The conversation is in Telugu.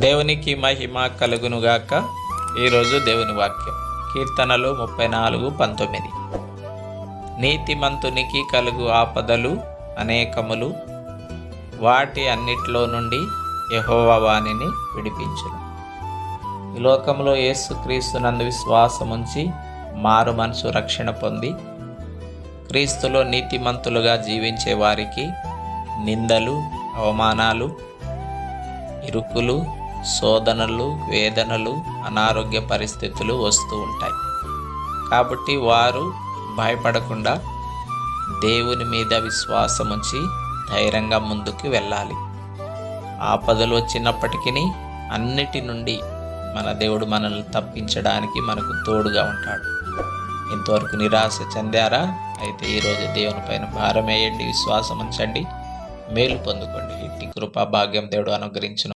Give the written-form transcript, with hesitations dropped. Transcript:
దేవునికి మహిమ కలుగునుగాక. ఈరోజు దేవుని వాక్యం కీర్తనలు 34:19. నీతిమంతునికి కలుగు ఆపదలు అనేకములు, వాటి అన్నిట్లో నుండి యెహోవా వానిని విడిపించును. ఈ లోకంలో యేసుక్రీస్తునందు విశ్వాసముంచి మారు మనసు రక్షణ పొంది క్రీస్తులో నీతిమంతులుగా జీవించే వారికి నిందలు, అవమానాలు, ఇరుకులు, శోధనలు, వేదనలు, అనారోగ్య పరిస్థితులు వస్తూ ఉంటాయి. కాబట్టి వారు భయపడకుండా దేవుని మీద విశ్వాసముంచి ధైర్యంగా ముందుకు వెళ్ళాలి. ఆపదలు వచ్చినప్పటికీ అన్నిటి నుండి మన దేవుడు మనల్ని తప్పించడానికి మనకు తోడుగా ఉంటాడు. ఇంతవరకు నిరాశ చెందారా? అయితే ఈరోజు దేవుని పైన భారం వేయండి, విశ్వాసం ఉంచండి, మేలు పొందుకోండి. ఇట్టి కృపా భాగ్యం దేవుడు అనుగ్రహించును.